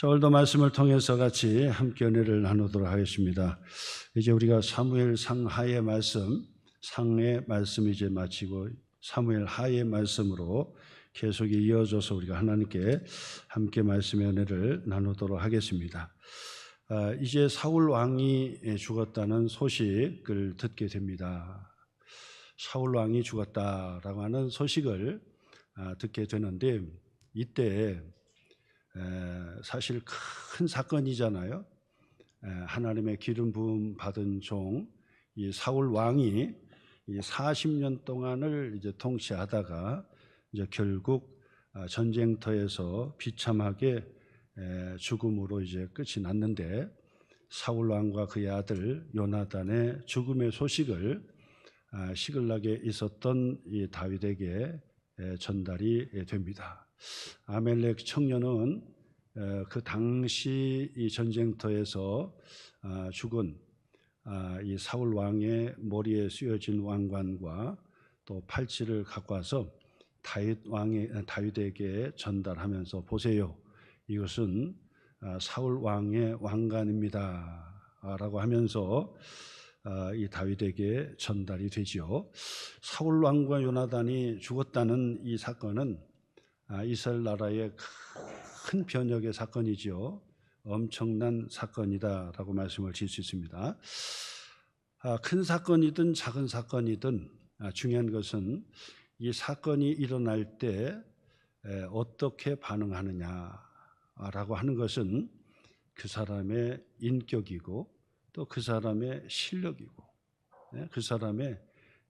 자, 오늘도 말씀을 통해서 같이 함께 은혜를 나누도록 하겠습니다. 이제 우리가 사무엘 상하의 말씀, 상의 말씀 이제 마치고 사무엘 하의 말씀으로 계속 이어져서 우리가 하나님께 함께 말씀의 은혜를 나누도록 하겠습니다. 이제 사울 왕이 죽었다는 소식을 듣게 됩니다. 사울 왕이 죽었다라고 하는 소식을 듣게 되는데 이때 사실 큰 사건이잖아요. 하나님의 기름 부음 받은 종 이 사울 왕이 40년 동안을 이제 통치하다가 이제 결국 전쟁터에서 비참하게 죽음으로 이제 끝이 났는데 사울 왕과 그의 아들 요나단의 죽음의 소식을 시글락에 있었던 이 다윗에게 전달이 됩니다. 아멜렉 청년은 그 당시 이 전쟁터에서 죽은 이 사울 왕의 머리에 씌워진 왕관과 또 팔찌를 갖고 와서 다윗에게 전달하면서 보세요, 이것은 사울 왕의 왕관입니다라고 하면서 이 다윗에게 전달이 되지요. 사울 왕과 요나단이 죽었다는 이 사건은 이스라엘 나라의 큰 변혁의 사건이지요. 엄청난 사건이다라고 말씀을 드릴 수 있습니다. 큰 사건이든 작은 사건이든 중요한 것은 이 사건이 일어날 때 어떻게 반응하느냐라고 하는 것은 그 사람의 인격이고 또 그 사람의 실력이고 그 사람의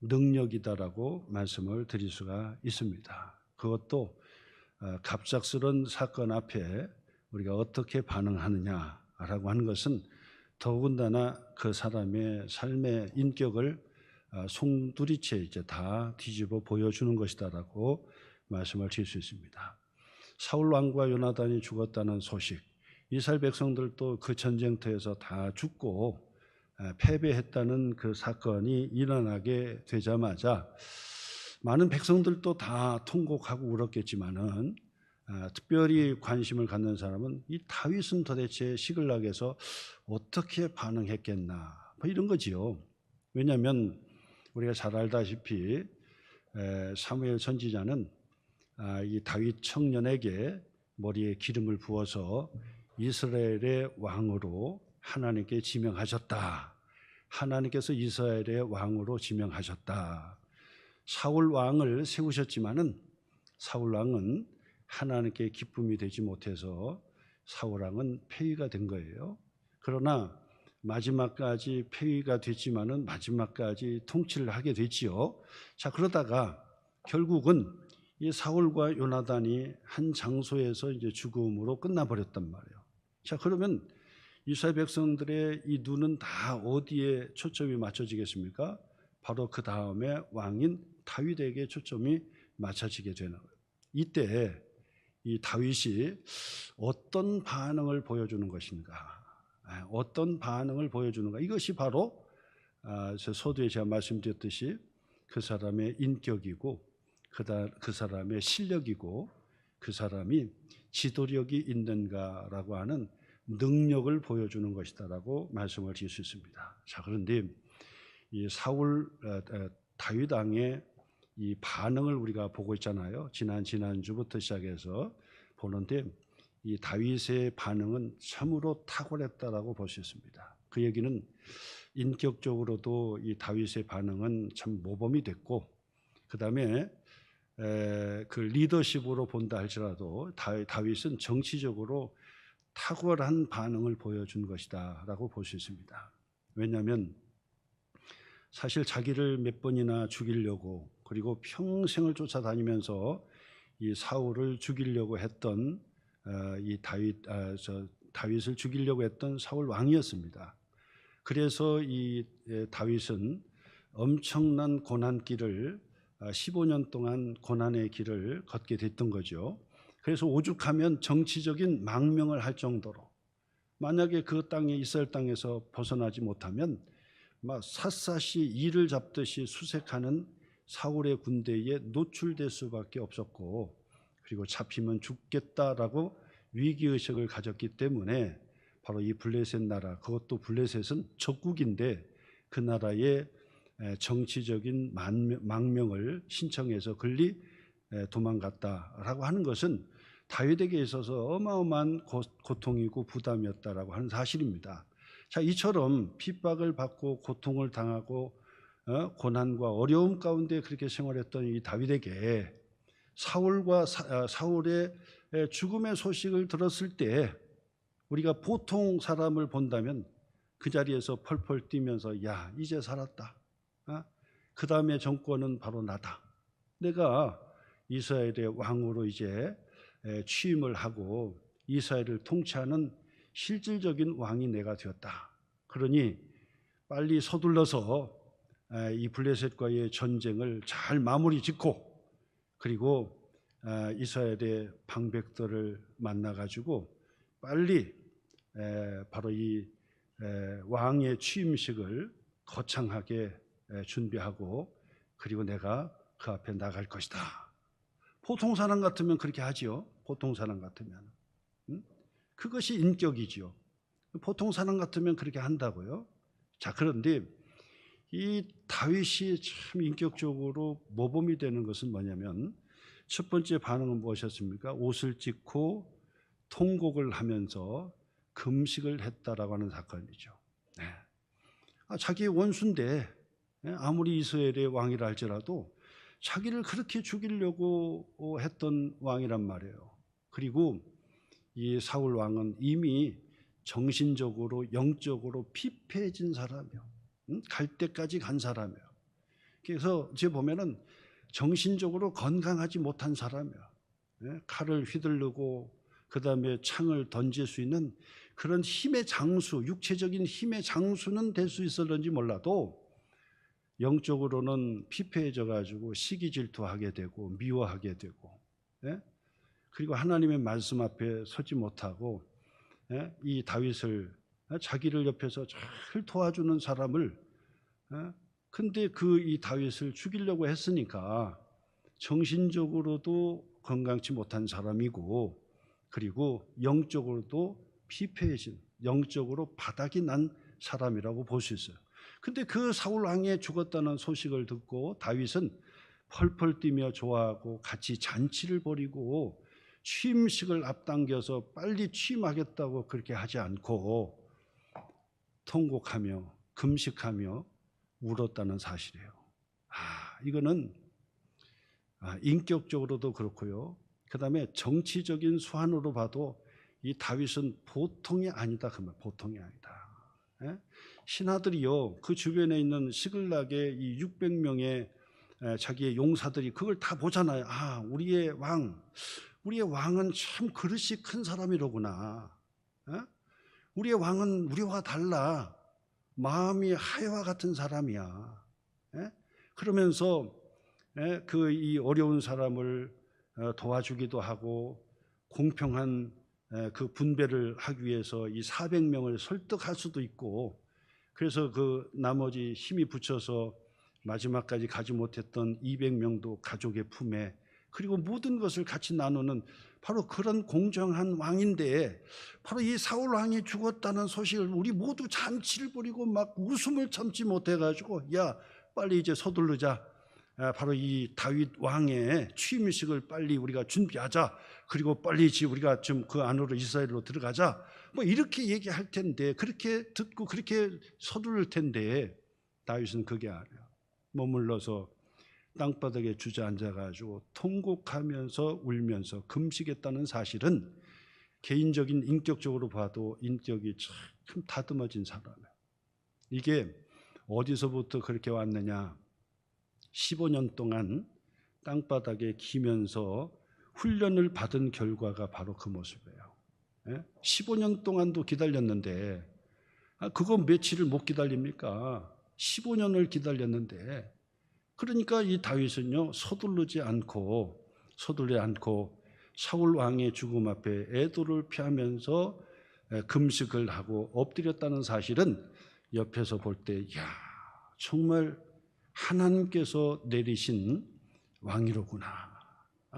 능력이다라고 말씀을 드릴 수가 있습니다. 그것도 갑작스러운 사건 앞에 우리가 어떻게 반응하느냐라고 하는 것은 더군다나 그 사람의 삶의 인격을 송두리째 이제 다 뒤집어 보여주는 것이다라고 말씀을 드릴 수 있습니다. 사울 왕과 요나단이 죽었다는 소식, 이스라엘 백성들도 그 전쟁터에서 다 죽고 패배했다는 그 사건이 일어나게 되자마자 많은 백성들도 다 통곡하고 울었겠지만은 특별히 관심을 갖는 사람은 이 다윗은 도대체 시글락에서 어떻게 반응했겠나 뭐 이런 거지요. 왜냐하면 우리가 잘 알다시피 사무엘 선지자는 이 다윗 청년에게 머리에 기름을 부어서 이스라엘의 왕으로 하나님께 지명하셨다. 하나님께서 이스라엘의 왕으로 지명하셨다. 사울 왕을 세우셨지만은 사울 왕은 하나님께 기쁨이 되지 못해서 사울 왕은 폐위가 된 거예요. 그러나 마지막까지 폐위가 됐지만은 마지막까지 통치를 하게 됐지요. 자, 그러다가 결국은 이 사울과 요나단이 한 장소에서 이제 죽음으로 끝나버렸단 말이에요. 자, 그러면 이스라엘 백성들의 이 눈은 다 어디에 초점이 맞춰지겠습니까? 바로 그 다음에 왕인 다윗에게 초점이 맞춰지게 되는 거예요. 이때 이 다윗이 어떤 반응을 보여주는 것인가? 어떤 반응을 보여주는가? 이것이 바로 서두에 제가 말씀드렸듯이 그 사람의 인격이고 그 사람의 실력이고 그 사람이 지도력이 있는가라고 하는 능력을 보여주는 것이다라고 말씀을 드릴 수 있습니다. 자, 그런데 이 사울 다윗 왕의 이 반응을 우리가 보고 있잖아요. 지난주부터 시작해서 보는데 이 다윗의 반응은 참으로 탁월했다라고 볼 수 있습니다. 그 얘기는 인격적으로도 이 다윗의 반응은 참 모범이 됐고, 그 다음에 그 리더십으로 본다 할지라도 다윗은 정치적으로 탁월한 반응을 보여준 것이다라고 볼 수 있습니다. 왜냐하면 사실 자기를 몇 번이나 죽이려고 그리고 평생을 쫓아다니면서 이 사울을 죽이려고 했던 이 다윗을 죽이려고 했던 사울 왕이었습니다. 그래서 이 다윗은 엄청난 고난길을 15년 동안 고난의 길을 걷게 됐던 거죠. 그래서 오죽하면 정치적인 망명을 할 정도로 만약에 그 땅에 이스라엘 땅에서 벗어나지 못하면 막 샅샅이 이를 잡듯이 수색하는 사울의 군대에 노출될 수밖에 없었고, 그리고 잡히면 죽겠다라고 위기의식을 가졌기 때문에 바로 이 블레셋 나라, 그것도 블레셋은 적국인데 그 나라의 정치적인 망명을 신청해서 도망갔다라고 하는 것은 다윗에게 있어서 어마어마한 고통이고 부담이었다라고 하는 사실입니다. 자, 이처럼 핍박을 받고 고통을 당하고 고난과 어려움 가운데 그렇게 생활했던 이 다윗에게 사울의 죽음의 소식을 들었을 때 우리가 보통 사람을 본다면 그 자리에서 펄펄 뛰면서 야, 이제 살았다. 그 다음에 정권은 바로 나다. 내가 이스라엘의 왕으로 이제 취임을 하고 이스라엘을 통치하는 실질적인 왕이 내가 되었다. 그러니 빨리 서둘러서 이 블레셋과의 전쟁을 잘 마무리 짓고 그리고 이스라엘의 방백들을 만나가지고 빨리 바로 이 왕의 취임식을 거창하게 준비하고 그리고 내가 그 앞에 나갈 것이다. 보통 사람 같으면 그렇게 하지요. 보통 사람 같으면 그것이 인격이지요. 보통 사람 같으면 그렇게 한다고요. 자, 그런데 이 다윗이 참 인격적으로 모범이 되는 것은 뭐냐면 첫 번째 반응은 무엇이었습니까? 옷을 찢고 통곡을 하면서 금식을 했다라고 하는 사건이죠. 네. 자기의 원수인데 아무리 이스라엘의 왕이라 할지라도 자기를 그렇게 죽이려고 했던 왕이란 말이에요. 그리고 이 사울 왕은 이미 정신적으로 영적으로 피폐해진 사람이에요. 갈 때까지 간 사람이에요. 그래서 이제 보면은 정신적으로 건강하지 못한 사람이에요. 칼을 휘두르고 그 다음에 창을 던질 수 있는 그런 힘의 장수, 육체적인 힘의 장수는 될 수 있었는지 몰라도 영적으로는 피폐해져 가지고 시기 질투하게 되고 미워하게 되고 그리고 하나님의 말씀 앞에 서지 못하고 이 다윗을 자기를 옆에서 잘 도와주는 사람을 근데 이 다윗을 죽이려고 했으니까 정신적으로도 건강치 못한 사람이고 그리고 영적으로도 피폐해진 영적으로 바닥이 난 사람이라고 볼 수 있어요. 근데 그 사울 왕이 죽었다는 소식을 듣고 다윗은 펄펄 뛰며 좋아하고 같이 잔치를 벌이고 취임식을 앞당겨서 빨리 취임하겠다고 그렇게 하지 않고 통곡하며 금식하며 울었다는 사실이에요. 이거는 인격적으로도 그렇고요. 그 다음에 정치적인 수완으로 봐도 이 다윗은 보통이 아니다. 그 말, 보통이 아니다. 신하들이요, 그 주변에 있는 시글락의 이 600명의 자기의 용사들이 그걸 다 보잖아요. 우리의 왕은 참 그릇이 큰 사람이로구나. 우리의 왕은 우리와 달라. 마음이 하여와 같은 사람이야. 그러면서 이 어려운 사람을 도와주기도 하고 공평한 그 분배를 하기 위해서 이 400명을 설득할 수도 있고 그래서 그 나머지 힘이 붙여서 마지막까지 가지 못했던 200명도 가족의 품에 그리고 모든 것을 같이 나누는 바로 그런 공정한 왕인데 바로 이 사울 왕이 죽었다는 소식을 우리 모두 잔치를 벌이고 막 웃음을 참지 못해가지고 야 빨리 이제 서두르자. 바로 이 다윗 왕의 취임식을 빨리 우리가 준비하자. 그리고 빨리 우리가 좀 그 안으로 이스라엘로 들어가자. 뭐 이렇게 얘기할 텐데 그렇게 듣고 그렇게 서두를 텐데 다윗은 그게 아니에요. 머물러서 땅바닥에 주저앉아가지고 통곡하면서 울면서 금식했다는 사실은 개인적인 인격적으로 봐도 인격이 참 다듬어진 사람이에요. 이게 어디서부터 그렇게 왔느냐? 15년 동안 땅바닥에 기면서 훈련을 받은 결과가 바로 그 모습이에요. 15년 동안도 기다렸는데 그거 며칠을 못 기다립니까? 15년을 기다렸는데 그러니까 이 다윗은요 서두르지 않고 사울 왕의 죽음 앞에 애도를 피하면서 금식을 하고 엎드렸다는 사실은 옆에서 볼 때 정말 하나님께서 내리신 왕이로구나.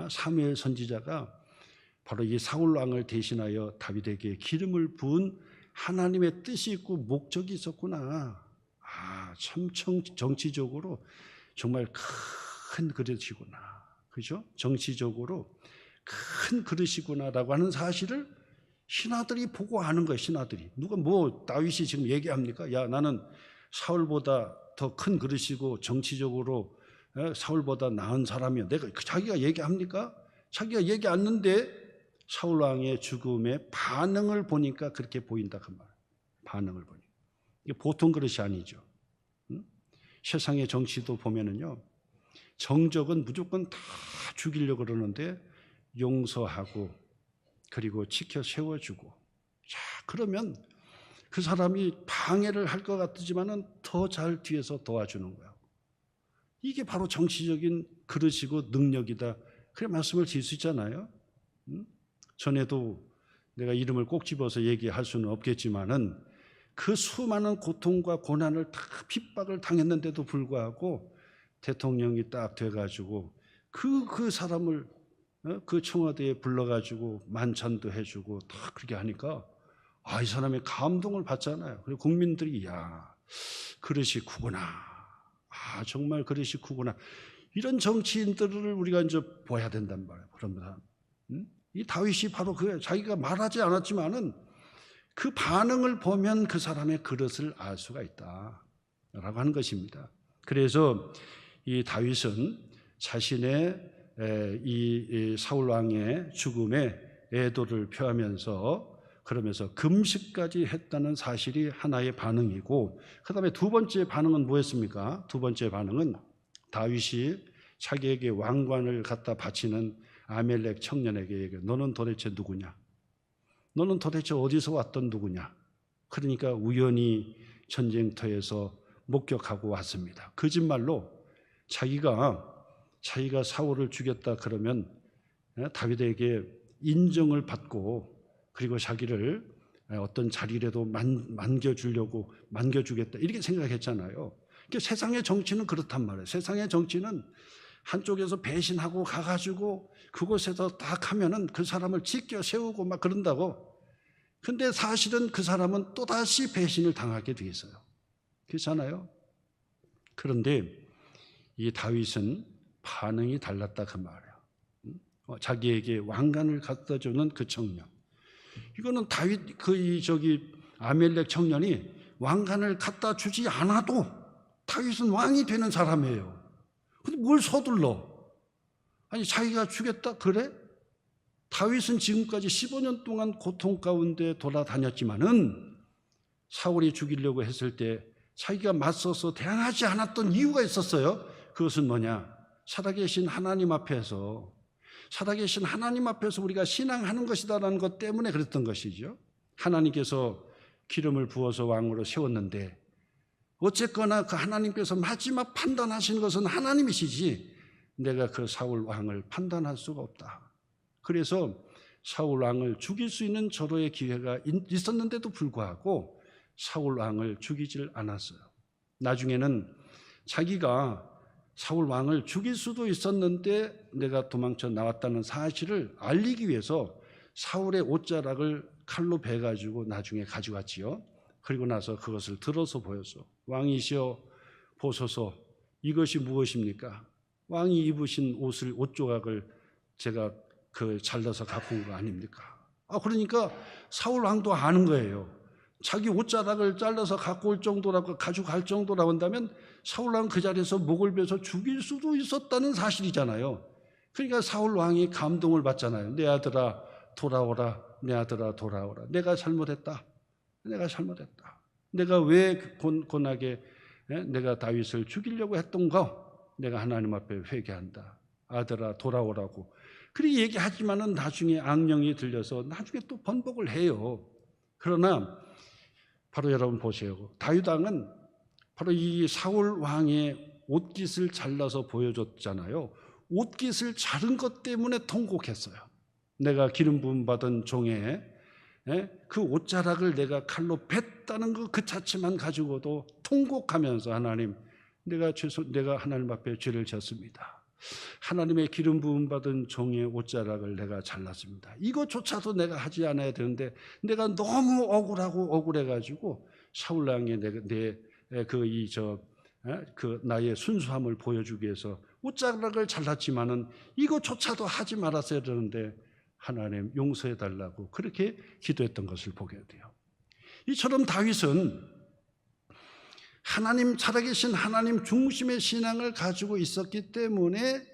사무엘 선지자가 바로 이 사울 왕을 대신하여 다윗에게 기름을 부은 하나님의 뜻이 있고 목적이 있었구나. 참 정치적으로 정말 큰 그릇이구나. 그죠? 정치적으로 큰 그릇이구나라고 하는 사실을 신하들이 보고 아는 거예요. 신하들이. 누가 다윗이 지금 얘기합니까? 야, 나는 사울보다 더 큰 그릇이고 정치적으로 사울보다 나은 사람이야. 자기가 얘기합니까? 자기가 얘기 안 했는데 사울 왕의 죽음의 반응을 보니까 그렇게 보인다 그 말. 반응을 보니까. 이게 보통 그릇이 아니죠. 세상의 정치도 보면은요. 정적은 무조건 다 죽이려고 그러는데 용서하고 그리고 지켜 세워주고. 자, 그러면 그 사람이 방해를 할 것 같지만은 더 잘 뒤에서 도와주는 거야. 이게 바로 정치적인 그릇이고 능력이다. 그래 말씀을 드릴 수 있잖아요. 전에도 내가 이름을 꼭 집어서 얘기할 수는 없겠지만은 그 수많은 고통과 고난을 다 핍박을 당했는데도 불구하고 대통령이 딱 돼가지고 그 사람을 그 청와대에 불러가지고 만찬도 해주고 다 그렇게 하니까 이 사람의 감동을 받잖아요. 그리고 국민들이 야, 그릇이 크구나. 정말 그릇이 크구나. 이런 정치인들을 우리가 이제 봐야 된단 말이에요. 그런 사람. 이 다윗이 바로 자기가 말하지 않았지만은 그 반응을 보면 그 사람의 그릇을 알 수가 있다라고 하는 것입니다. 그래서 이 다윗은 자신의 이 사울 왕의 죽음에 애도를 표하면서 그러면서 금식까지 했다는 사실이 하나의 반응이고, 그 다음에 두 번째 반응은 뭐였습니까? 두 번째 반응은 다윗이 자기에게 왕관을 갖다 바치는 아멜렉 청년에게 얘기해요. 너는 도대체 누구냐? 너는 도대체 어디서 왔던 누구냐? 그러니까 우연히 전쟁터에서 목격하고 왔습니다. 거짓말로 자기가 사울을 죽였다 그러면 다윗에게 인정을 받고 그리고 자기를 어떤 자리라도 만겨주겠다 이렇게 생각했잖아요. 세상의 정치는 그렇단 말이에요. 세상의 정치는 한쪽에서 배신하고 가가지고 그곳에서 딱 하면은 그 사람을 지켜 세우고 막 그런다고. 근데 사실은 그 사람은 또다시 배신을 당하게 돼 있어요. 그렇잖아요. 그런데 이 다윗은 반응이 달랐다 그 말이에요. 자기에게 왕관을 갖다 주는 그 청년. 이거는 다윗 아멜렉 청년이 왕관을 갖다 주지 않아도 다윗은 왕이 되는 사람이에요. 근데 뭘 서둘러? 아니 자기가 죽였다 그래? 다윗은 지금까지 15년 동안 고통 가운데 돌아다녔지만은 사울이 죽이려고 했을 때 자기가 맞서서 대항하지 않았던 이유가 있었어요. 그것은 뭐냐? 살아계신 하나님 앞에서 우리가 신앙하는 것이다라는 것 때문에 그랬던 것이죠. 하나님께서 기름을 부어서 왕으로 세웠는데 어쨌거나 그 하나님께서 마지막 판단하시는 것은 하나님이시지 내가 그 사울 왕을 판단할 수가 없다. 그래서 사울 왕을 죽일 수 있는 절호의 기회가 있었는데도 불구하고 사울 왕을 죽이질 않았어요. 나중에는 자기가 사울 왕을 죽일 수도 있었는데 내가 도망쳐 나왔다는 사실을 알리기 위해서 사울의 옷자락을 칼로 베가지고 나중에 가져왔지요. 그리고 나서 그것을 들어서 보여서 왕이시여 보소서 이것이 무엇입니까? 왕이 입으신 옷 조각을 제가 잘라서 갖고 온 거 아닙니까? 그러니까 사울 왕도 아는 거예요. 자기 옷자락을 잘라서 갖고 올 정도라고 가져갈 정도라고 한다면 사울 왕은 그 자리에서 목을 베서 죽일 수도 있었다는 사실이잖아요. 그러니까 사울 왕이 감동을 받잖아요. 내 아들아 돌아오라. 내 아들아 돌아오라. 내가 잘못했다. 내가 왜 고나게 내가 다윗을 죽이려고 했던가? 내가 하나님 앞에 회개한다. 아들아 돌아오라고. 그렇게 얘기하지만은 나중에 악령이 들려서 나중에 또 번복을 해요. 그러나 바로 여러분 보세요. 다윗 왕은 바로 이 사울 왕의 옷깃을 잘라서 보여줬잖아요. 옷깃을 자른 것 때문에 통곡했어요. 내가 기름 부음 받은 종의 그 옷자락을 내가 칼로 뱄다는 그 자체만 가지고도 통곡하면서 하나님 내가 하나님 앞에 죄를 졌습니다. 하나님의 기름 부음 받은 종의 옷자락을 내가 잘랐습니다. 이것조차도 내가 하지 않아야 되는데 내가 너무 억울해가지고 사울 왕에 나의 순수함을 보여주기 위해서 옷자락을 잘랐지만은 이것조차도 하지 말았어야 되는데 하나님 용서해 달라고 그렇게 기도했던 것을 보게 돼요. 이처럼 다윗은 하나님, 살아계신 하나님 중심의 신앙을 가지고 있었기 때문에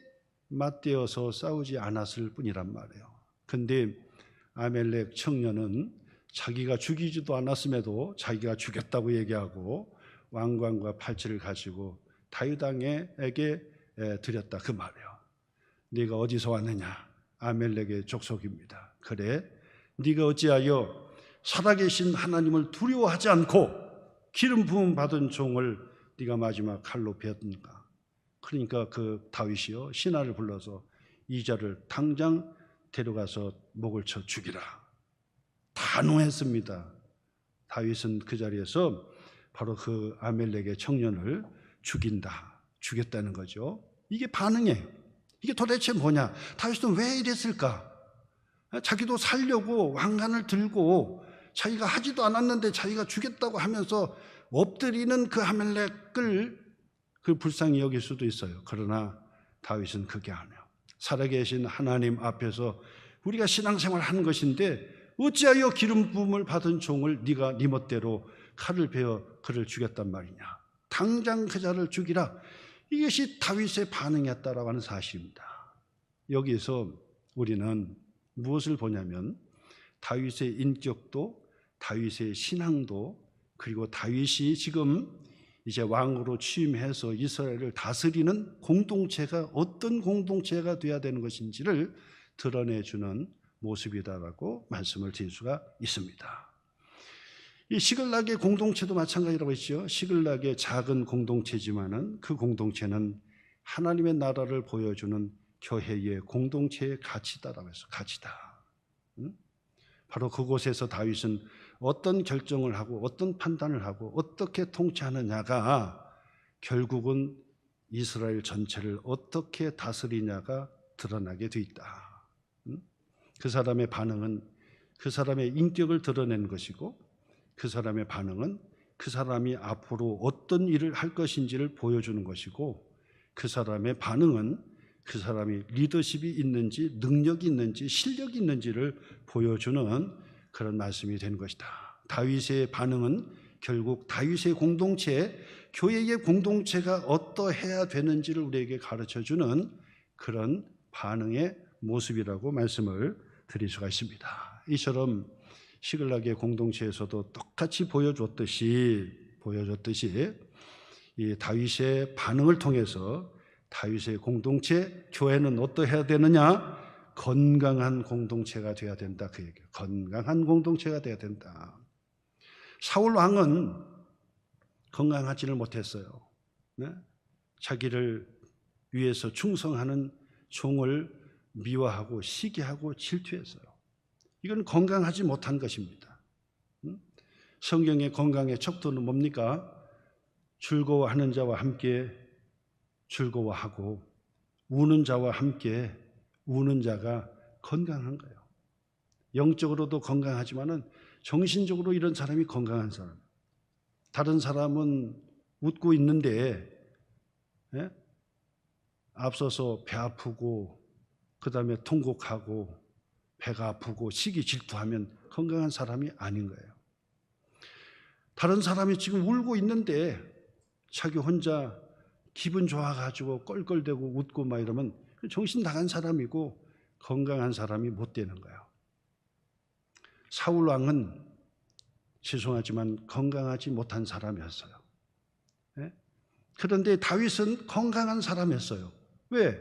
맞대어서 싸우지 않았을 뿐이란 말이에요. 근데 아멜렉 청년은 자기가 죽이지도 않았음에도 자기가 죽였다고 얘기하고 왕관과 팔찌를 가지고 다윗 왕에게 드렸다 그 말이에요. 네가 어디서 왔느냐? 아멜렉의 족속입니다. 그래, 네가 어찌하여 살아계신 하나님을 두려워하지 않고 기름 부음 받은 종을 네가 마지막 칼로 베었는가? 그러니까 그 다윗이요 신하를 불러서 이자를 당장 데려가서 목을 쳐 죽이라. 단호했습니다. 다윗은 그 자리에서 바로 그 아멜렉의 청년을 죽였다는 거죠. 이게 반응이에요. 이게 도대체 뭐냐? 다윗은 왜 이랬을까? 자기도 살려고 왕관을 들고 자기가 하지도 않았는데 자기가 죽였다고 하면서 엎드리는 그 아멜렉을 불쌍히 여길 수도 있어요. 그러나 다윗은 그게 아니에요. 살아계신 하나님 앞에서 우리가 신앙생활 하는 것인데 어찌하여 기름 부음을 받은 종을 네가 네 멋대로 칼을 베어 그를 죽였단 말이냐? 당장 그 자를 죽이라. 이것이 다윗의 반응이었다라고 하는 사실입니다. 여기에서 우리는 무엇을 보냐면 다윗의 인격도, 다윗의 신앙도, 그리고 다윗이 지금 이제 왕으로 취임해서 이스라엘을 다스리는 공동체가 어떤 공동체가 되어야 되는 것인지를 드러내주는 모습이다라고 말씀을 드릴 수가 있습니다. 이 시글락의 공동체도 마찬가지라고 했죠. 시글락의 작은 공동체지만은 그 공동체는 하나님의 나라를 보여주는 교회의 공동체의 가치다라고 했어요. 가치다. 바로 그곳에서 다윗은 어떤 결정을 하고 어떤 판단을 하고 어떻게 통치하느냐가 결국은 이스라엘 전체를 어떻게 다스리냐가 드러나게 돼 있다. 그 사람의 반응은 그 사람의 인격을 드러내는 것이고 그 사람의 반응은 그 사람이 앞으로 어떤 일을 할 것인지를 보여주는 것이고 그 사람의 반응은 그 사람이 리더십이 있는지 능력이 있는지 실력이 있는지를 보여주는 그런 말씀이 되는 것이다. 다윗의 반응은 결국 다윗의 공동체, 교회의 공동체가 어떠해야 되는지를 우리에게 가르쳐주는 그런 반응의 모습이라고 말씀을 드릴 수가 있습니다. 이처럼 시글락의 공동체에서도 똑같이 보여줬듯이 이 다윗의 반응을 통해서 다윗의 공동체, 교회는 어떠해야 되느냐? 건강한 공동체가 되어야 된다 그 얘기예요. 건강한 공동체가 되어야 된다. 사울 왕은 건강하지를 못했어요. 네? 자기를 위해서 충성하는 종을 미워하고 시기하고 질투했어요. 이건 건강하지 못한 것입니다. 성경의 건강의 척도는 뭡니까? 즐거워하는 자와 함께 즐거워하고 우는 자와 함께 우는 자가 건강한 거예요. 영적으로도 건강하지만은 정신적으로 이런 사람이 건강한 사람. 다른 사람은 웃고 있는데 앞서서 배 아프고 그다음에 통곡하고 배가 아프고 시기 질투하면 건강한 사람이 아닌 거예요. 다른 사람이 지금 울고 있는데 자기 혼자 기분 좋아가지고 껄껄대고 웃고 막 이러면 정신 나간 사람이고 건강한 사람이 못 되는 거예요. 사울 왕은 죄송하지만 건강하지 못한 사람이었어요. 그런데 다윗은 건강한 사람이었어요. 왜?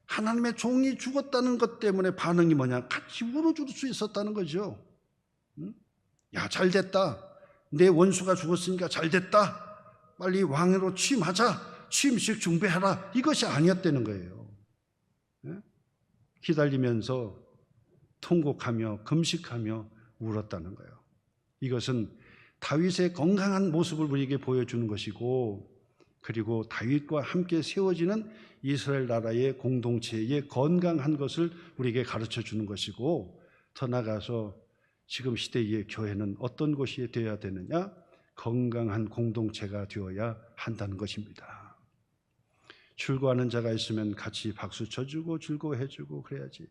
하나님의 종이 죽었다는 것 때문에 반응이 뭐냐? 같이 울어줄 수 있었다는 거죠. 야, 잘 됐다. 내 원수가 죽었으니까 잘 됐다. 빨리 왕으로 취임하자. 취임식 준비하라. 이것이 아니었다는 거예요. 기다리면서 통곡하며 금식하며 울었다는 거예요. 이것은 다윗의 건강한 모습을 우리에게 보여주는 것이고 그리고 다윗과 함께 세워지는 이스라엘 나라의 공동체의 건강한 것을 우리에게 가르쳐 주는 것이고, 더 나아가서 지금 시대의 교회는 어떤 곳이 되어야 되느냐? 건강한 공동체가 되어야 한다는 것입니다. 즐거워하는 자가 있으면 같이 박수 쳐주고 즐거워해주고 그래야지.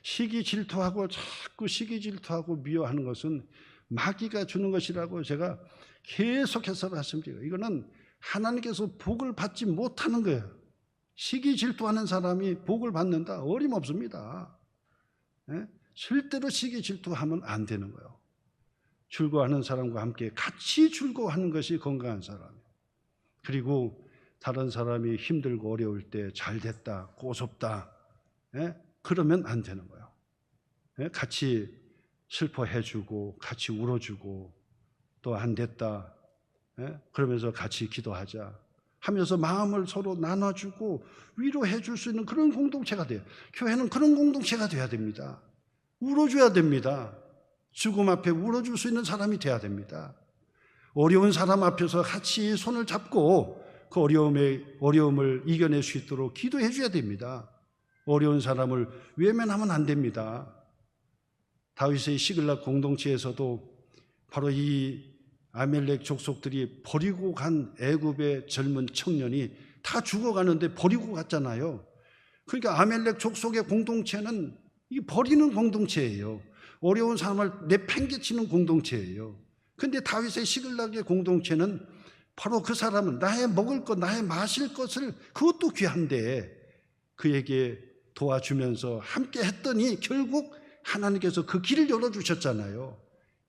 시기 질투하고 자꾸 시기 질투하고 미워하는 것은 마귀가 주는 것이라고 제가 계속해서 말씀드려요. 이거는 하나님께서 복을 받지 못하는 거예요. 시기 질투하는 사람이 복을 받는다? 어림없습니다. 예? 절대로 시기 질투하면 안 되는 거예요. 즐거워하는 사람과 함께 같이 즐거워하는 것이 건강한 사람이에요. 그리고 다른 사람이 힘들고 어려울 때 잘 됐다, 고섭다, 예? 그러면 안 되는 거예요. 예? 같이 슬퍼해주고 같이 울어주고 또 안 됐다, 예? 그러면서 같이 기도하자 하면서 마음을 서로 나눠주고 위로해 줄 수 있는 그런 공동체가 돼요. 교회는 그런 공동체가 돼야 됩니다. 울어줘야 됩니다. 죽음 앞에 울어줄 수 있는 사람이 돼야 됩니다. 어려운 사람 앞에서 같이 손을 잡고 그 어려움을 이겨낼 수 있도록 기도해 줘야 됩니다. 어려운 사람을 외면하면 안 됩니다. 다윗의 시글락 공동체에서도 바로 이 아멜렉 족속들이 버리고 간 애굽의 젊은 청년이 다 죽어가는데 버리고 갔잖아요. 그러니까 아멜렉 족속의 공동체는 이 버리는 공동체예요. 어려운 사람을 내팽개치는 공동체예요. 그런데 다윗의 시글락의 공동체는 바로 그 사람은 나의 먹을 것, 나의 마실 것을 그것도 귀한데 그에게 도와주면서 함께 했더니 결국 하나님께서 그 길을 열어주셨잖아요.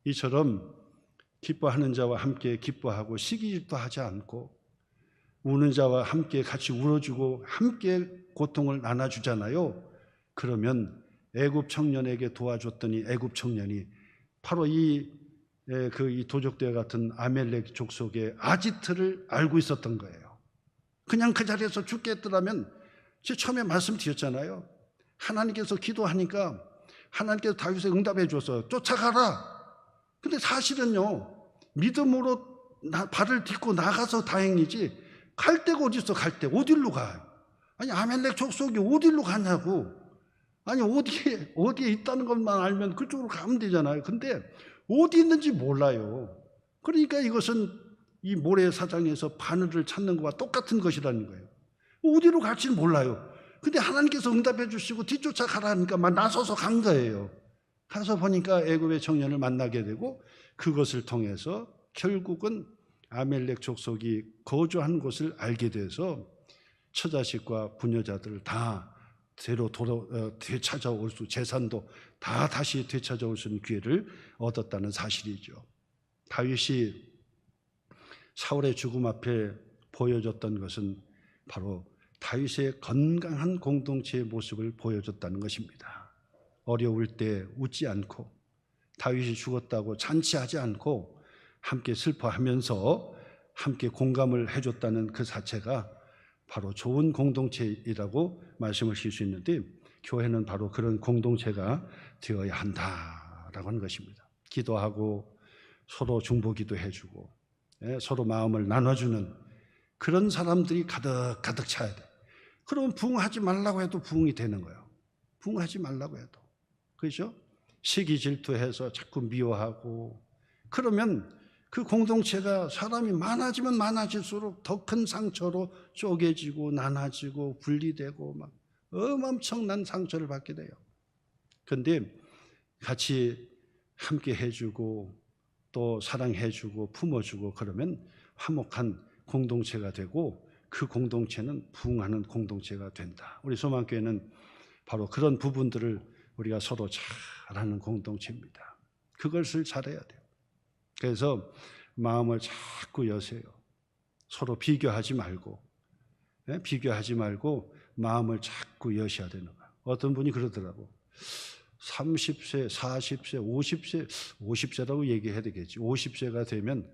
이처럼 기뻐하는 자와 함께 기뻐하고 시기질투하지 않고 우는 자와 함께 같이 울어주고 함께 고통을 나눠주잖아요. 그러면 애굽 청년에게 도와줬더니 애굽 청년이 바로 이 도적대와 같은 아멜렉 족속의 아지트를 알고 있었던 거예요. 그냥 그 자리에서 죽겠더라면 제가 처음에 말씀드렸잖아요. 하나님께서 기도하니까 하나님께서 다윗에 응답해 줘서 쫓아가라. 근데 사실은요, 믿음으로 발을 딛고 나가서 다행이지 갈 데가 어디 있어. 갈 데 어디로 가요? 아니 아멜렉 족속이 어디로 가냐고. 아니 어디에 있다는 것만 알면 그쪽으로 가면 되잖아요. 근데 어디 있는지 몰라요. 그러니까 이것은 이 모래사장에서 바늘을 찾는 것과 똑같은 것이라는 거예요. 어디로 갈지는 몰라요. 근데 하나님께서 응답해 주시고 뒤쫓아 가라니까 막 나서서 간 거예요. 가서 보니까 애굽의 청년을 만나게 되고 그것을 통해서 결국은 아멜렉 족속이 거주한 곳을 알게 돼서 처자식과 부녀자들을 다 되찾아올 수, 재산도 다 다시 되찾아올 수 있는 기회를 얻었다는 사실이죠. 다윗이 사울의 죽음 앞에 보여줬던 것은 바로 다윗의 건강한 공동체의 모습을 보여줬다는 것입니다. 어려울 때 웃지 않고 다윗이 죽었다고 잔치하지 않고 함께 슬퍼하면서 함께 공감을 해줬다는 그 자체가 바로 좋은 공동체이라고 말씀을 하실 수 있는데 교회는 바로 그런 공동체가 되어야 한다라고 하는 것입니다. 기도하고 서로 중보기도 해주고 서로 마음을 나눠주는 그런 사람들이 가득 차야 돼. 그러면 부흥하지 말라고 해도 부흥이 되는 거예요. 부흥하지 말라고 해도. 그렇죠? 시기 질투해서 자꾸 미워하고 그러면 그 공동체가 사람이 많아지면 많아질수록 더 큰 상처로 쪼개지고 나눠지고 분리되고 막 엄청난 상처를 받게 돼요. 그런데 같이 함께 해주고 또 사랑해주고 품어주고 그러면 화목한 공동체가 되고 그 공동체는 부흥하는 공동체가 된다. 우리 소망교회는 바로 그런 부분들을 우리가 서로 잘하는 공동체입니다. 그것을 잘해야 돼요. 그래서 마음을 자꾸 여세요. 서로 비교하지 말고 마음을 자꾸 여셔야 되는 거예요. 어떤 분이 그러더라고. 30세, 40세, 50세라고 얘기해야 되겠지. 50세가 되면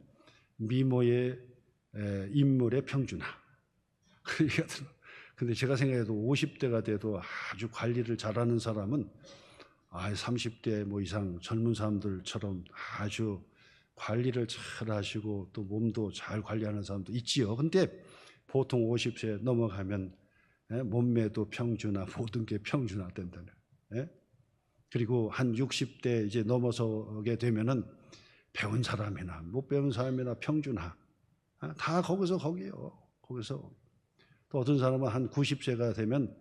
미모의 인물의 평준화. 근데 제가 생각해도 50대가 돼도 아주 관리를 잘하는 사람은 30대 뭐 이상 젊은 사람들처럼 아주 관리를 잘 하시고 또 몸도 잘 관리하는 사람도 있지요. 근데 보통 50세 넘어가면 몸매도 평준화, 모든 게 평준화 된다는. 그리고 한 60대 이제 넘어서게 되면은 배운 사람이나 못 배운 사람이나 평준화, 다 거기요. 거기서 또 어떤 사람은 한 90세가 되면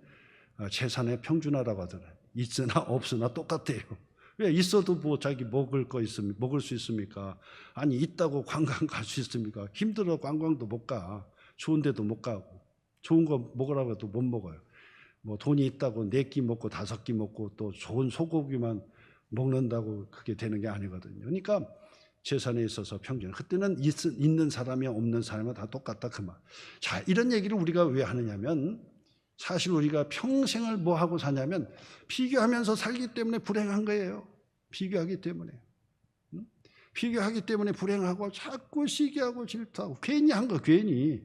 재산의 평준화라고 하더라고요. 있으나 없으나 똑같아요. 왜 있어도 뭐 자기 먹을 수 있습니까? 아니 있다고 관광 갈 수 있습니까? 힘들어 관광도 못 가. 좋은 데도 못 가고. 좋은 거 먹으라고 해도 못 먹어요. 뭐 돈이 있다고 4끼 먹고 5끼 먹고 또 좋은 소고기만 먹는다고 그게 되는 게 아니거든요. 그러니까 재산에 있어서 평균. 그때는 있는 사람이 없는 사람이 다 똑같다 그 말. 자, 이런 얘기를 우리가 왜 하느냐면 사실 우리가 평생을 뭐 하고 사냐면 비교하면서 살기 때문에 불행한 거예요. 비교하기 때문에. 비교하기 때문에 불행하고 자꾸 시기하고 질투하고 괜히 한 거, 괜히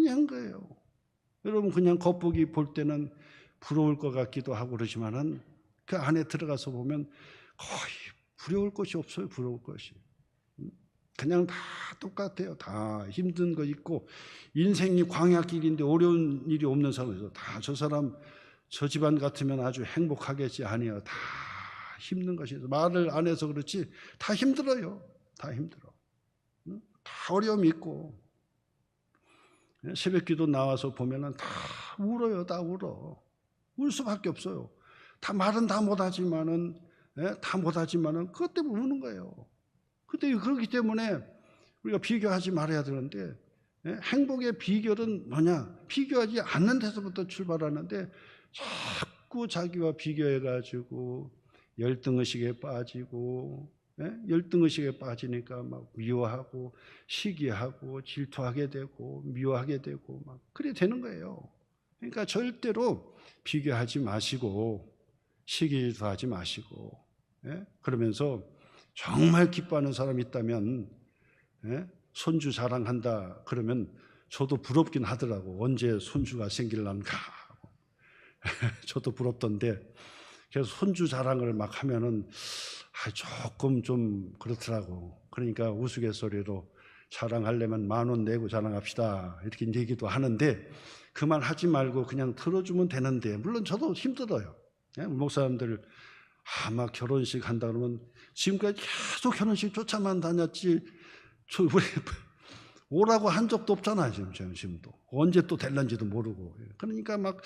한 거예요. 여러분 그냥 겉보기 볼 때는 부러울 것 같기도 하고 그러지만은 그 안에 들어가서 보면 거의 부러울 것이 없어요. 부러울 것이. 그냥 다 똑같아요. 다 힘든 거 있고 인생이 광야길인데 어려운 일이 없는 사람이죠. 다 저 사람 저 집안 같으면 아주 행복하겠지 아니에요. 다 힘든 것이 있어. 말을 안 해서 그렇지 다 힘들어요. 다 힘들어. 다 어려움이 있고 새벽기도 나와서 보면은 다 울어요. 다 울어. 울 수밖에 없어요. 다 말은 다 못하지만은 그것 때문에 우는 거예요. 근데 그렇기 때문에 우리가 비교하지 말아야 되는데 행복의 비결은 뭐냐? 비교하지 않는 데서부터 출발하는데 자꾸 자기와 비교해가지고 열등의식에 빠지고 열등의식에 빠지니까 막 미워하고 시기하고 질투하게 되고 미워하게 되고 막 그래 되는 거예요. 그러니까 절대로 비교하지 마시고 시기질투하지 마시고 그러면서 정말 기뻐하는 사람이 있다면 손주 자랑한다 그러면 저도 부럽긴 하더라고. 언제 손주가 생길란가. 저도 부럽던데 그래서 손주 자랑을 막 하면은 조금 좀 그렇더라고. 그러니까 우스갯소리로 자랑하려면 10,000원 내고 자랑합시다 이렇게 얘기도 하는데 그 말 하지 말고 그냥 들어주면 되는데 물론 저도 힘들어요. 목사님들 막 결혼식 한다 그러면 지금까지 계속 결혼식 쫓아만 다녔지 오라고 한 적도 없잖아요. 지금도 언제 또 될런지도 모르고 그러니까 막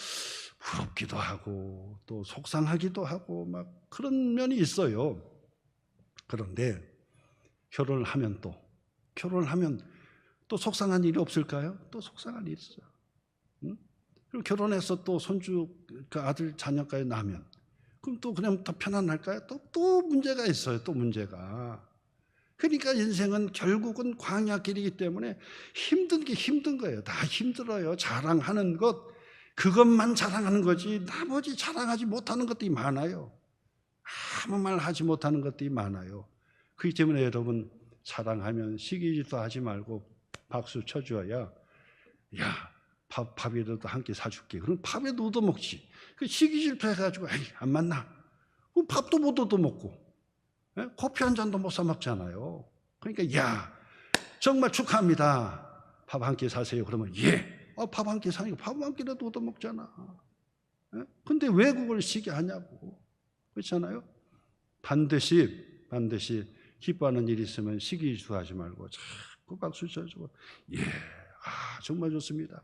부럽기도 하고 또 속상하기도 하고 막 그런 면이 있어요. 그런데 결혼을 하면 또 속상한 일이 없을까요? 또 속상한 일이 있어요. 그리고 결혼해서 또 손주 그 아들 자녀까지 나면 그럼 또 그냥 더 편안할까요? 또 문제가 있어요. 또 문제가. 그러니까 인생은 결국은 광야길이기 때문에 힘든 게 힘든 거예요. 다 힘들어요. 자랑하는 것 그것만 자랑하는 거지 나머지 자랑하지 못하는 것들이 많아요. 아무 말 하지 못하는 것들이 많아요. 그렇기 때문에 여러분 자랑하면 시기질투 하지 말고 박수 쳐줘야 야 밥이라도 한 끼 사줄게. 그럼 밥에도 얻어먹지. 그 시기질투 해가지고 안 만나. 그럼 밥도 못 얻어먹고 커피 한 잔도 못 사 먹잖아요. 그러니까 야 정말 축하합니다. 밥 한 끼 사세요. 그러면 밥 한 끼 사니까 밥 한 끼라도 얻어먹잖아. 근데 왜 그걸 시기하냐고. 그렇잖아요. 반드시 기뻐하는 일이 있으면 시기질투하지 말고 자꾸 박수 쳐주고 정말 좋습니다.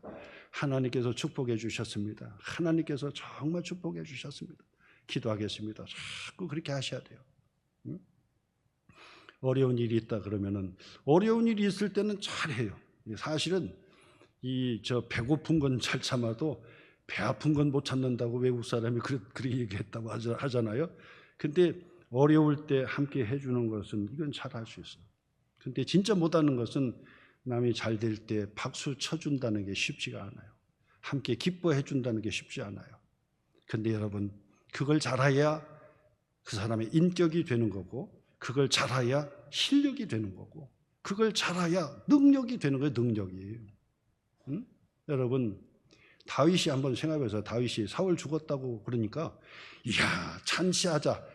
하나님께서 축복해 주셨습니다. 하나님께서 정말 축복해 주셨습니다. 기도하겠습니다. 자꾸 그렇게 하셔야 돼요. 어려운 일이 있다 그러면은 어려운 일이 있을 때는 잘해요. 사실은 배고픈 건 잘 참아도 배 아픈 건 못 참는다고 외국 사람이 그렇게 얘기했다고 하잖아요. 근데 어려울 때 함께 해주는 것은 이건 잘 할 수 있어요. 근데 진짜 못하는 것은 남이 잘 될 때 박수 쳐준다는 게 쉽지가 않아요. 함께 기뻐해 준다는 게 쉽지 않아요. 근데 여러분 그걸 잘해야 그 사람의 인격이 되는 거고 그걸 잘해야 실력이 되는 거고 그걸 잘해야 능력이 되는 거예요. 능력이. 여러분 다윗이 한번 생각해보세요. 다윗이 사울 죽었다고 그러니까 찬시하자.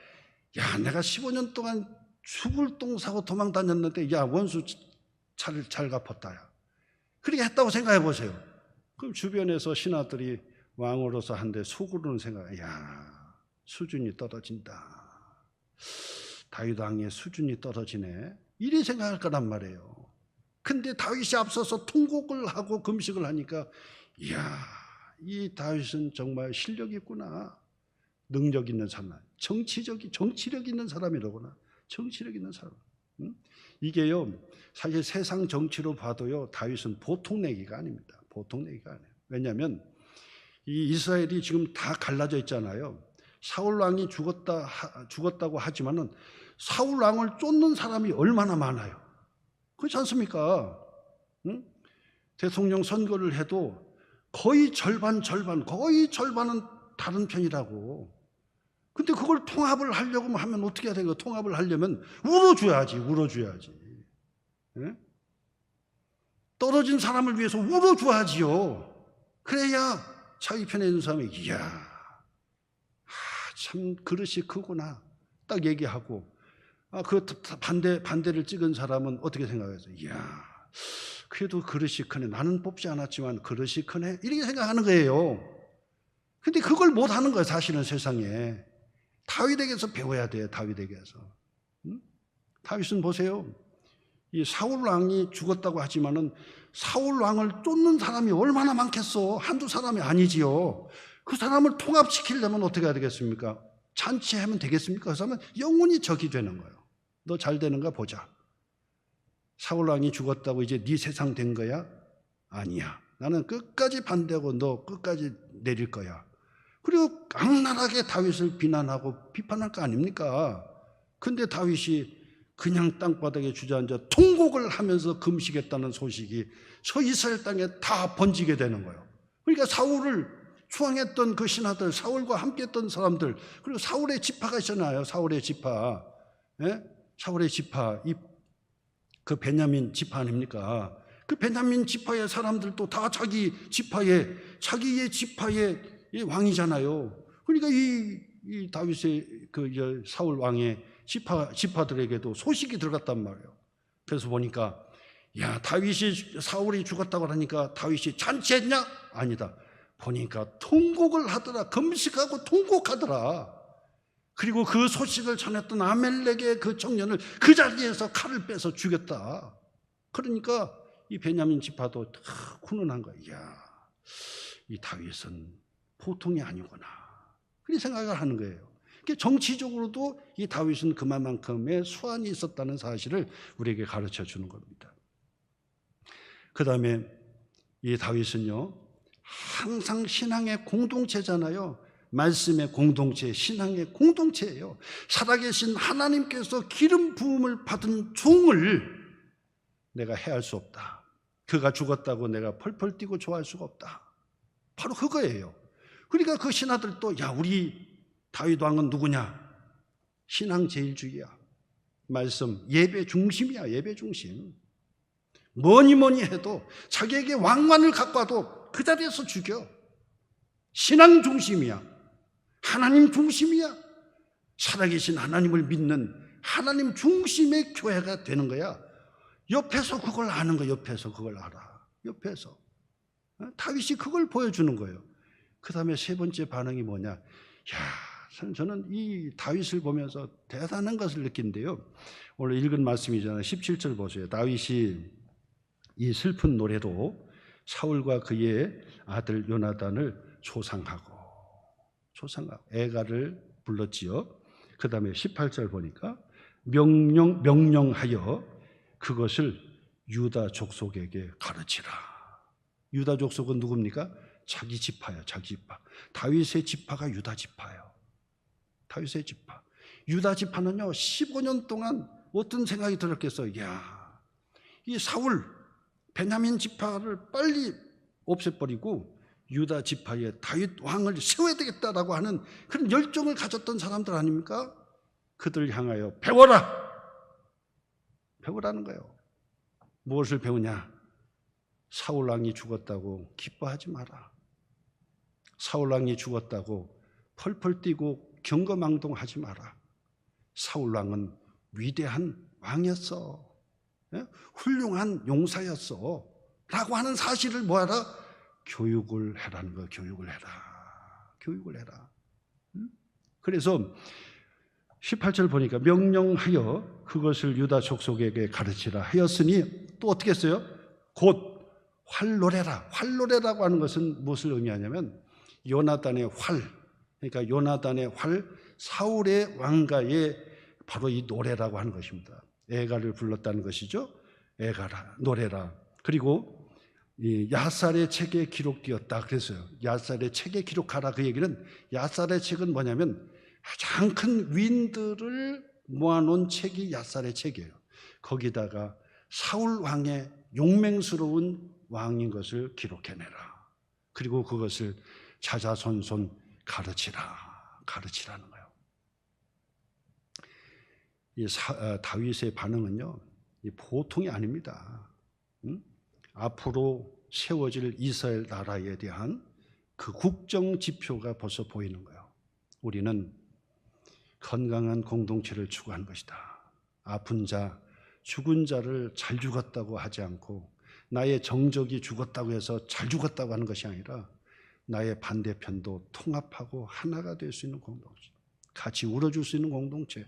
내가 15년 동안 죽을 똥 사고 도망 다녔는데 원수 잘 갚았다. 그렇게 했다고 생각해 보세요. 그럼 주변에서 신하들이 왕으로서 한데 속으로는 생각, 야, 수준이 떨어진다. 다윗 왕의 수준이 떨어지네. 이리 생각할 거란 말이에요. 근데 다윗이 앞서서 통곡을 하고 금식을 하니까, 이야, 이 다윗은 정말 실력이 있구나. 능력 있는 사람, 정치력 있는 사람이로구나. 정치력 있는 사람. 이게요, 사실 세상 정치로 봐도요, 다윗은 보통 내기가 아닙니다. 보통 내기가 아니에요. 왜냐하면 이 이스라엘이 지금 다 갈라져 있잖아요. 사울 왕이 죽었다고 하지만은 사울 왕을 쫓는 사람이 얼마나 많아요. 그렇지 않습니까? 응? 대통령 선거를 해도 거의 절반은 다른 편이라고. 근데 그걸 통합을 하려고 하면 어떻게 해야 되고, 통합을 하려면 울어줘야지. 예? 떨어진 사람을 위해서 울어줘야지요. 그래야 자기 편에 있는 사람이, 이야, 참 그릇이 크구나. 딱 얘기하고, 그 반대를 찍은 사람은 어떻게 생각했어요? 이야, 그래도 그릇이 크네. 나는 뽑지 않았지만 그릇이 크네. 이렇게 생각하는 거예요. 근데 그걸 못 하는 거예요, 사실은 세상에. 다윗에게서 배워야 돼요, 다윗에게서. 다윗은 보세요. 이 사울 왕이 죽었다고 하지만은 사울 왕을 쫓는 사람이 얼마나 많겠어. 한두 사람이 아니지요. 그 사람을 통합시키려면 어떻게 해야 되겠습니까? 잔치하면 되겠습니까? 그 사람은 영원히 적이 되는 거예요. 너 잘 되는가 보자. 사울 왕이 죽었다고 이제 네 세상 된 거야? 아니야. 나는 끝까지 반대하고 너 끝까지 내릴 거야. 그리고 악랄하게 다윗을 비난하고 비판할 거 아닙니까? 근데 다윗이 그냥 땅바닥에 주저앉아 통곡을 하면서 금식했다는 소식이 저 이스라엘 땅에 다 번지게 되는 거예요. 그러니까 사울을 추앙했던 그 신하들, 사울과 함께했던 사람들, 그리고 사울의 지파가 있잖아요. 사울의 지파, 예? 사울의 지파, 그 베냐민 지파 아닙니까? 그 베냐민 지파의 사람들도 다 자기의 지파의 왕이잖아요. 그러니까 이 다윗의 그 사울 왕의 지파들에게도 소식이 들어갔단 말이에요. 그래서 보니까, 야, 사울이 죽었다고 하니까 다윗이 잔치했냐? 아니다. 보니까 통곡을 하더라. 금식하고 통곡하더라. 그리고 그 소식을 전했던 아멜렉의 그 청년을 그 자리에서 칼을 빼서 죽였다. 그러니까 이 베냐민 지파도 다 훈훈한 거야. 이야, 이 다윗은 보통이 아니구나. 그렇게 생각을 하는 거예요. 정치적으로도 이 다윗은 그만큼의 수완이 있었다는 사실을 우리에게 가르쳐 주는 겁니다. 그 다음에 이 다윗은요, 항상 신앙의 공동체잖아요. 말씀의 공동체, 신앙의 공동체예요. 살아계신 하나님께서 기름 부음을 받은 종을 내가 해할 수 없다. 그가 죽었다고 내가 펄펄 뛰고 좋아할 수가 없다. 바로 그거예요. 그러니까 그 신하들도, 야, 우리 다윗 왕은 누구냐? 신앙 제일주의야. 말씀, 예배 중심이야. 예배 중심. 뭐니 해도 자기에게 왕관을 갖고 와도 그 자리에서 죽여. 신앙 중심이야. 하나님 중심이야. 살아계신 하나님을 믿는 하나님 중심의 교회가 되는 거야. 옆에서 그걸 아는 거야. 옆에서 그걸 알아. 옆에서. 다윗이 그걸 보여주는 거예요. 그 다음에 세 번째 반응이 뭐냐? 야, 저는 이 다윗을 보면서 대단한 것을 느낀데요. 오늘 읽은 말씀이잖아요. 17절 보세요. 다윗이 이 슬픈 노래로 사울과 그의 아들 요나단을 조상하고 애가를 불렀지요. 그 다음에 18절 보니까 명령하여 그것을 유다 족속에게 가르치라. 유다 족속은 누굽니까? 자기 지파야, 자기 지파. 다윗의 지파가 유다 지파예요. 다윗의 지파. 유다 지파는요, 15년 동안 어떤 생각이 들었겠어요? 야, 이 사울, 베냐민 지파를 빨리 없애버리고 유다 지파의 다윗 왕을 세워야 되겠다라고 하는 그런 열정을 가졌던 사람들 아닙니까? 그들 향하여 배우라는 거예요. 무엇을 배우냐? 사울 왕이 죽었다고 기뻐하지 마라. 사울 왕이 죽었다고 펄펄 뛰고 경거망동하지 마라. 사울 왕은 위대한 왕이었어. 훌륭한 용사였어. 라고 하는 사실을 뭐하라? 교육을 해라는 거예요. 교육을 해라. 교육을 해라. 그래서 18절 보니까 명령하여 그것을 유다 족속에게 가르치라 하였으니 또 어떻게 했어요? 곧 활노래라. 활노래라고 하는 것은 무엇을 의미하냐면 요나단의 활, 그러니까 요나단의 활, 사울의 왕가의 바로 이 노래라고 하는 것입니다. 애가를 불렀다는 것이죠. 애가라, 노래라. 그리고 이 야살의 책에 기록되었다 그랬어요. 야살의 책에 기록하라. 그 얘기는 야살의 책은 뭐냐면 가장 큰 위인들을 모아놓은 책이 야살의 책이에요. 거기다가 사울 왕의 용맹스러운 왕인 것을 기록해내라. 그리고 그것을 자자손손 가르치라는 거예요. 이 다윗의 반응은요, 보통이 아닙니다. 앞으로 세워질 이스라엘 나라에 대한 그 국정 지표가 벌써 보이는 거예요. 우리는 건강한 공동체를 추구하는 것이다. 아픈 자, 죽은 자를 잘 죽었다고 하지 않고 나의 정적이 죽었다고 해서 잘 죽었다고 하는 것이 아니라 나의 반대편도 통합하고 하나가 될 수 있는 공동체, 같이 울어줄 수 있는 공동체,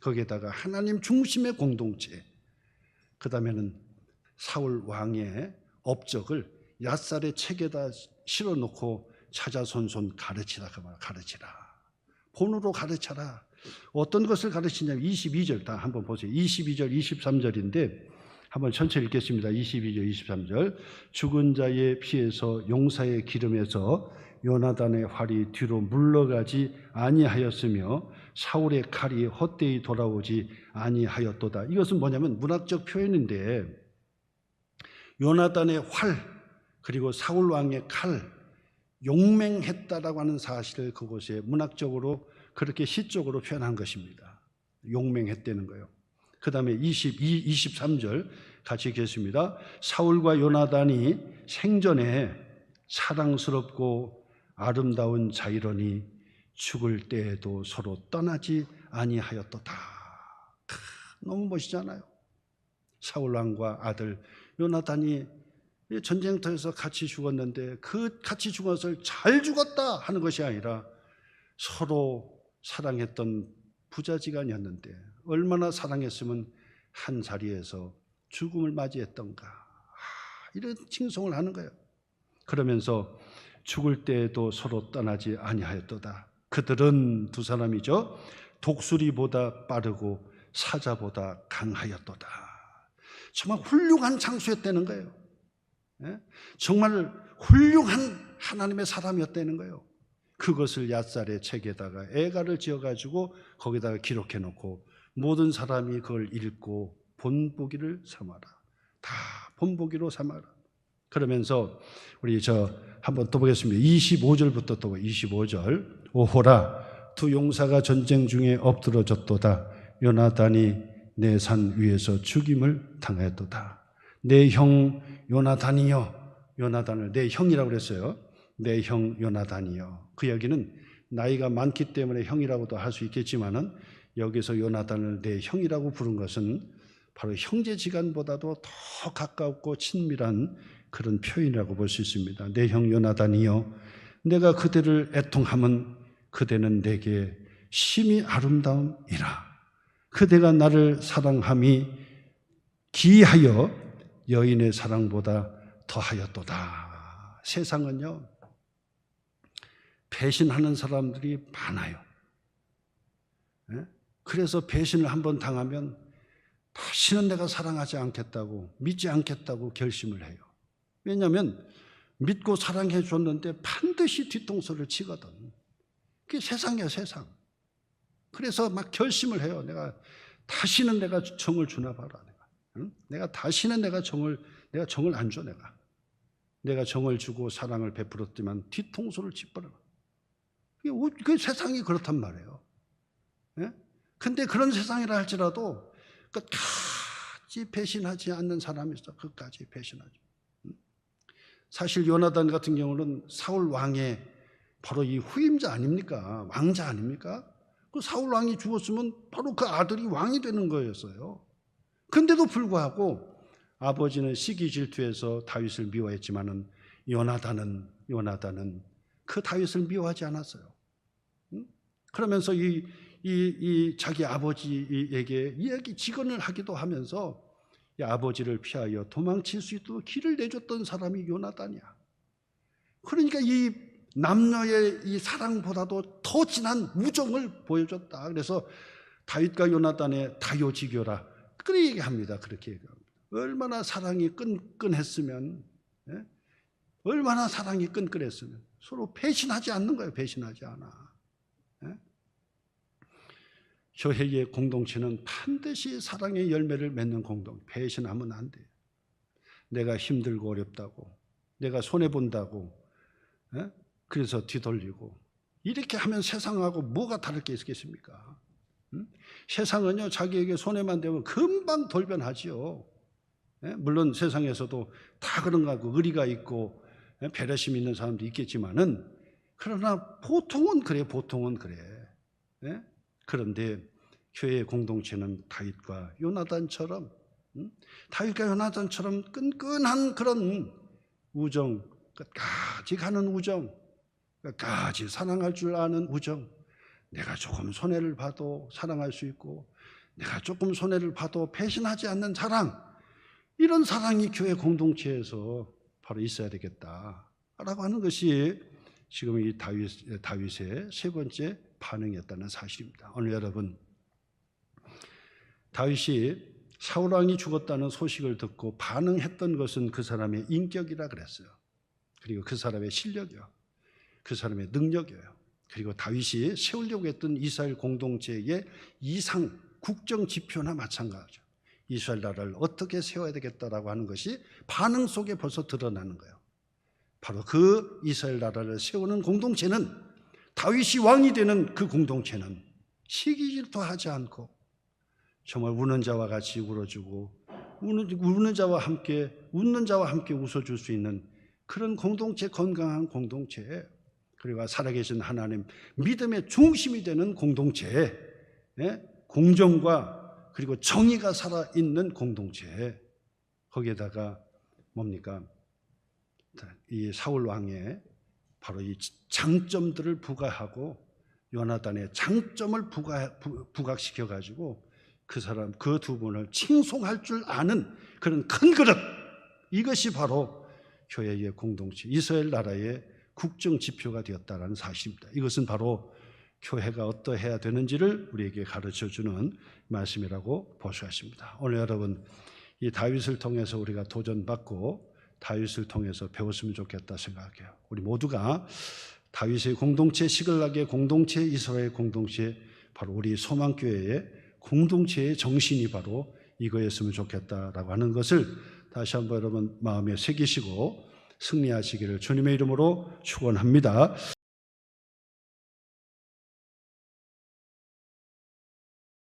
거기에다가 하나님 중심의 공동체, 그 다음에는 사울 왕의 업적을 얏살의 책에다 실어놓고 찾아손손 가르치라. 그 말, 가르치라. 본으로 가르쳐라. 어떤 것을 가르치냐면 22절 다 한번 보세요. 22절, 23절인데 한번 천천히 읽겠습니다. 22절, 23절. 죽은 자의 피에서 용사의 기름에서 요나단의 활이 뒤로 물러가지 아니하였으며 사울의 칼이 헛되이 돌아오지 아니하였도다. 이것은 뭐냐면 문학적 표현인데 요나단의 활 그리고 사울 왕의 칼 용맹했다라고 하는 사실을 그곳에 문학적으로 그렇게 시적으로 표현한 것입니다. 용맹했다는 거예요. 그 다음에 23절 같이 읽겠습니다. 사울과 요나단이 생전에 사랑스럽고 아름다운 자이러니 죽을 때에도 서로 떠나지 아니하였도다. 너무 멋있잖아요. 사울 왕과 아들 요나단이 전쟁터에서 같이 죽었는데 그 같이 죽은 것을 잘 죽었다 하는 것이 아니라 서로 사랑했던 부자지간이었는데 얼마나 사랑했으면 한 자리에서 죽음을 맞이했던가, 이런 칭송을 하는 거예요. 그러면서 죽을 때에도 서로 떠나지 아니하였도다. 그들은 두 사람이죠. 독수리보다 빠르고 사자보다 강하였도다. 정말 훌륭한 장수였다는 거예요. 정말 훌륭한 하나님의 사람이었다는 거예요. 그것을 얏살의 책에다가 애가를 지어가지고 거기다가 기록해놓고 모든 사람이 그걸 읽고 본보기를 삼아라. 다 본보기로 삼아라. 그러면서 우리 한번 또 보겠습니다. 25절부터 또 25절. 오호라, 두 용사가 전쟁 중에 엎드러졌도다. 요나단이 내 산 위에서 죽임을 당하였도다. 내 형 요나단이여. 요나단을 내 형이라고 그랬어요. 내 형 요나단이여. 그 여기는 나이가 많기 때문에 형이라고도 할 수 있겠지만은 여기서 요나단을 내 형이라고 부른 것은 바로 형제지간보다도 더 가깝고 친밀한 그런 표현이라고 볼 수 있습니다. 내 형 요나단이여, 내가 그대를 애통함은 그대는 내게 심히 아름다움이라. 그대가 나를 사랑함이 기하여 여인의 사랑보다 더하였도다. 세상은요, 배신하는 사람들이 많아요. 그래서 배신을 한번 당하면 다시는 내가 사랑하지 않겠다고, 믿지 않겠다고 결심을 해요. 왜냐하면 믿고 사랑해 줬는데 반드시 뒤통수를 치거든. 그게 세상이야, 세상. 그래서 막 결심을 해요. 다시는 내가 정을 주나 봐라. 내가 다시는 내가 정을 안 줘. 내가 정을 주고 사랑을 베풀었지만 뒤통수를 짓버려. 그게 세상이 그렇단 말이에요. 근데 그런 세상이라 할지라도 끝까지 배신하지 않는 사람이 있어. 끝까지 배신하죠. 사실 요나단 같은 경우는 사울 왕의 바로 이 후임자 아닙니까? 왕자 아닙니까? 그 사울 왕이 죽었으면 바로 그 아들이 왕이 되는 거였어요. 근데도 불구하고 아버지는 시기 질투해서 다윗을 미워했지만은 요나단은 그 다윗을 미워하지 않았어요. 그러면서 이 자기 아버지에게 이야기 직언을 하기도 하면서 이 아버지를 피하여 도망칠 수 있도록 길을 내줬던 사람이 요나단이야. 그러니까 이 남녀의 이 사랑보다도 더 진한 우정을 보여줬다. 그래서 다윗과 요나단의 다요지교라 그렇게 얘기합니다. 그렇게 얘기합니다. 얼마나 사랑이 끈끈했으면, 얼마나 사랑이 끈끈했으면 서로 배신하지 않는 거예요. 배신하지 않아. 교회의 공동체는 반드시 사랑의 열매를 맺는 공동. 배신하면 안 돼요. 내가 힘들고 어렵다고, 내가 손해본다고, 그래서 뒤돌리고 이렇게 하면 세상하고 뭐가 다를 게 있겠습니까? 세상은요, 자기에게 손해만 되면 금방 돌변하지요. 물론 세상에서도 다 그런가 하고 의리가 있고 배려심 있는 사람도 있겠지만은, 그러나 보통은 그래. 그런데 교회의 공동체는 다윗과 요나단처럼 끈끈한 그런 우정, 끝까지 가는 우정, 끝까지 사랑할 줄 아는 우정, 내가 조금 손해를 봐도 사랑할 수 있고 내가 조금 손해를 봐도 배신하지 않는 사랑, 이런 사랑이 교회 공동체에서 바로 있어야 되겠다라고 하는 것이 지금 이 다윗의 세 번째 반응이었다는 사실입니다. 오늘 여러분, 다윗이 사울 왕이 죽었다는 소식을 듣고 반응했던 것은 그 사람의 인격이라 그랬어요. 그리고 그 사람의 실력이요, 그 사람의 능력이에요. 그리고 다윗이 세우려고 했던 이스라엘 공동체의 이상 국정 지표나 마찬가지죠. 이스라엘 나라를 어떻게 세워야 되겠다라고 하는 것이 반응 속에 벌써 드러나는 거예요. 바로 그 이스라엘 나라를 세우는 공동체는, 다윗이 왕이 되는 그 공동체는 시기 질투하지 않고 정말 우는 자와 같이 울어주고 웃는 자와 함께 웃어줄 수 있는 그런 공동체, 건강한 공동체, 그리고 살아계신 하나님 믿음의 중심이 되는 공동체, 공정과 그리고 정의가 살아있는 공동체, 거기에다가 뭡니까? 이 사울 왕의 바로 이 장점들을 부각하고 요나단의 장점을 부각시켜 가지고 그 사람, 그 두 분을 칭송할 줄 아는 그런 큰 그릇, 이것이 바로 교회의 공동체, 이스라엘 나라의 국정 지표가 되었다는 사실입니다. 이것은 바로 교회가 어떠해야 되는지를 우리에게 가르쳐주는 말씀이라고 볼 수 있습니다. 오늘 여러분, 이 다윗을 통해서 우리가 도전받고 다윗을 통해서 배웠으면 좋겠다 생각해요. 우리 모두가 다윗의 공동체, 시글락의 공동체, 이스라엘 공동체, 바로 우리 소망교회의 공동체의 정신이 바로 이거였으면 좋겠다라고 하는 것을 다시 한번 여러분 마음에 새기시고 승리하시기를 주님의 이름으로 축원합니다.